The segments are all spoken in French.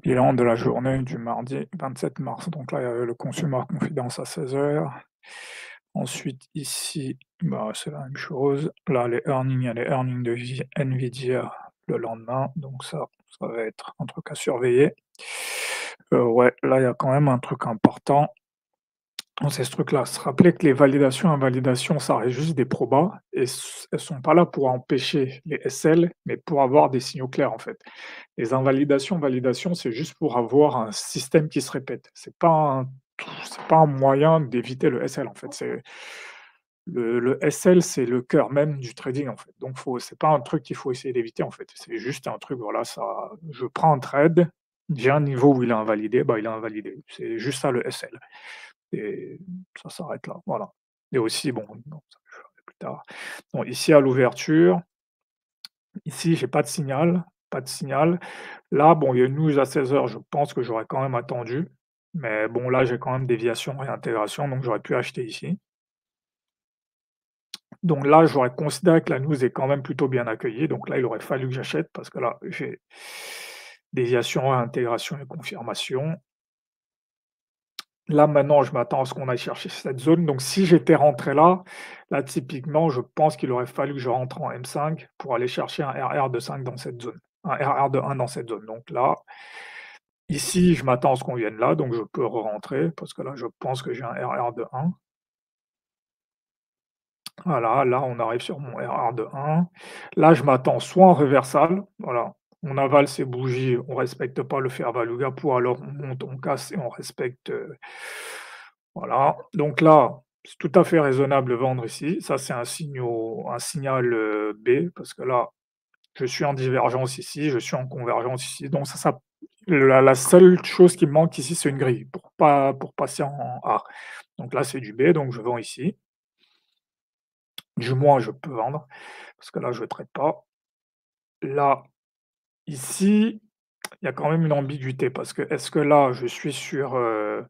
Bilan de la journée du mardi 27 mars. Donc là, il y avait le Consumer Confidence à 16 heures. Ensuite, ici, bah, c'est la même chose. Là, les earnings, il y a les earnings de Nvidia le lendemain. Donc ça va être un truc à surveiller. Ouais, là, il y a quand même un truc important. C'est ce truc-là, se rappeler que les validations, invalidations, ça reste juste des probas et elles sont pas là pour empêcher les SL, mais pour avoir des signaux clairs, en fait. Les invalidations, validations, c'est juste pour avoir un système qui se répète. C'est pas un moyen d'éviter le SL, en fait. Le SL, c'est le cœur même du trading, en fait. Donc c'est pas un truc qu'il faut essayer d'éviter, en fait. C'est juste un truc, voilà, ça je prends un trade, j'ai un niveau où il est invalidé, bah, il est invalidé. C'est juste ça le SL. Et ça s'arrête là, voilà. Et aussi, bon, ça je ferai plus tard. Bon, ici à l'ouverture, ici j'ai pas de signal, pas de signal. Là, bon, il y a une news à 16 heures. Je pense que j'aurais quand même attendu, mais bon, là, j'ai quand même déviation, réintégration, donc j'aurais pu acheter ici. Donc là, j'aurais considéré que la news est quand même plutôt bien accueillie, donc là, il aurait fallu que j'achète parce que là, j'ai déviation, réintégration et confirmation. Là, maintenant, je m'attends à ce qu'on aille chercher cette zone. Donc, si j'étais rentré là, là, typiquement, je pense qu'il aurait fallu que je rentre en M5 pour aller chercher un RR de 5 dans cette zone, un RR de 1 dans cette zone. Donc là, ici, je m'attends à ce qu'on vienne là, donc je peux re-rentrer parce que là, je pense que j'ai un RR de 1. Voilà, là, on arrive sur mon RR de 1. Là, je m'attends soit en reversal, voilà, on avale ses bougies, on respecte pas le fair value gap ou alors on monte, on casse et on respecte, voilà. Donc là, c'est tout à fait raisonnable de vendre ici. Ça, c'est un signal, B parce que là, je suis en divergence ici, je suis en convergence ici. Donc ça la seule chose qui me manque ici, c'est une grille pour passer en A. Donc là, c'est du B, donc je vends ici. Du moins, je peux vendre parce que là, je ne trade pas. Là, ici, il y a quand même une ambiguïté parce que est-ce que là, je suis sur un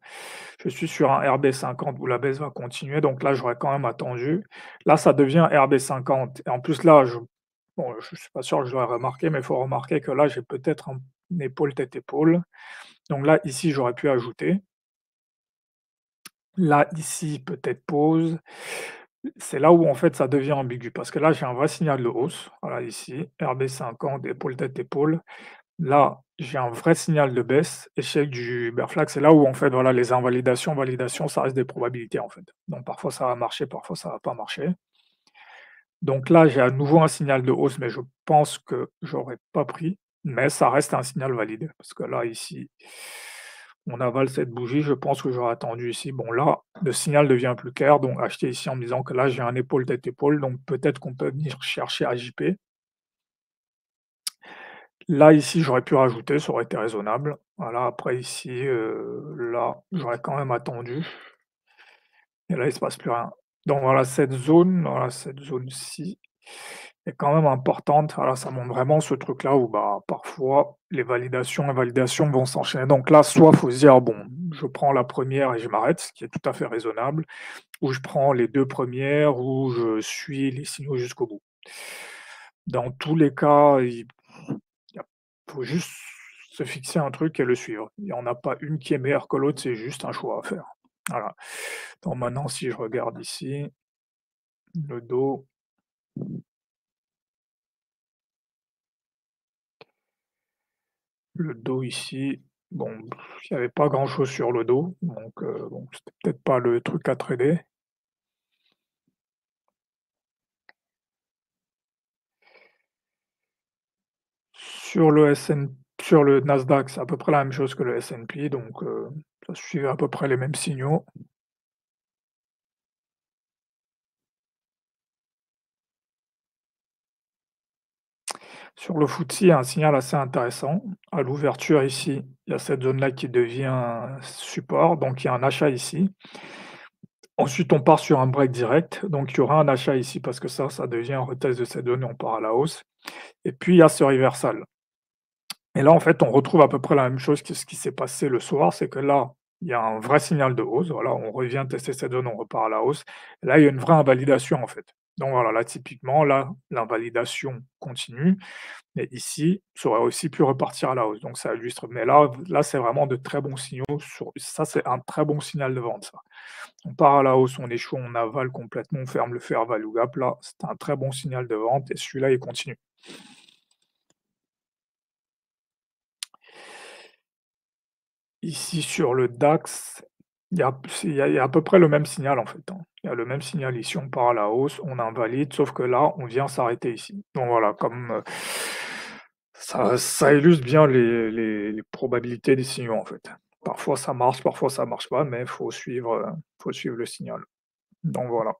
RB50 où la baisse va continuer, donc là, j'aurais quand même attendu. Là, ça devient RB50 et en plus là, bon, je suis pas sûr que je l'aurais remarqué, mais il faut remarquer que là, j'ai peut-être un épaule tête-épaule. Donc là, ici, j'aurais pu ajouter. Là, ici, peut-être pause. C'est là où en fait ça devient ambigu parce que là, j'ai un vrai signal de hausse. Voilà, ici, RB50, épaule tête-épaule. Là, j'ai un vrai signal de baisse, échec du bear flag. C'est là où en fait, voilà, les invalidations, validations, ça reste des probabilités en fait. Donc parfois ça va marcher, parfois ça va pas marcher. Donc là, j'ai à nouveau un signal de hausse, mais je pense que j'aurais pas pris, mais ça reste un signal valide. Parce que là, ici, on avale cette bougie, je pense que j'aurais attendu ici. Bon là, le signal devient plus clair, donc acheter ici en me disant que là, j'ai un épaule tête-épaule, donc peut-être qu'on peut venir chercher AJP. Là, ici, j'aurais pu rajouter, ça aurait été raisonnable. Voilà, après ici, là, j'aurais quand même attendu et là, il se passe plus rien. Donc voilà, cette zone-ci est quand même importante. Voilà, ça montre vraiment ce truc-là où, bah, parfois, les validations, invalidations vont s'enchaîner. Donc là, soit faut se dire: «Bon, je prends la première et je m'arrête», ce qui est tout à fait raisonnable, ou je prends les 2 premières ou je suis les signaux jusqu'au bout. Dans tous les cas, il faut juste se fixer un truc et le suivre. Il y en a pas une qui est meilleure que l'autre, c'est juste un choix à faire. Voilà. Donc maintenant, si je regarde ici, le dos, ici, bon, il y avait pas grand-chose sur le dos, donc bon, c'était peut-être pas le truc à trader. Sur le SN sur le Nasdaq, c'est à peu près la même chose que le S&P, donc ça suivait à peu près les mêmes signaux. Sur le FTSE, il y a un signal assez intéressant. À l'ouverture ici, il y a cette zone-là qui devient support, donc il y a un achat ici. Ensuite, on part sur un break direct, donc il y aura un achat ici parce que ça devient un retest de cette zone et on part à la hausse. Et puis il y a ce reversal. Et là, en fait, on retrouve à peu près la même chose que ce qui s'est passé le soir, c'est que là, il y a un vrai signal de hausse. Voilà, on revient tester cette zone, on repart à la hausse. Là, il y a une vraie invalidation, en fait. Donc voilà, là typiquement, là, l'invalidation continue, mais ici, ça aurait aussi pu repartir à la hausse, donc ça illustre, mais là, c'est vraiment de très bons signaux sur ça, c'est un très bon signal de vente ça. On part à la hausse, on échoue, on avale complètement, on ferme le fair value gap, là, c'est un très bon signal de vente et celui-là, il continue. Ici sur le DAX, il y a à peu près le même signal en fait, hein. Il y a le même signal ici, on part à la hausse, on invalide, sauf que là, on vient s'arrêter ici. Donc voilà, comme, ça illustre bien les probabilités des signaux en fait. Parfois ça marche pas, mais faut suivre le signal. Donc voilà.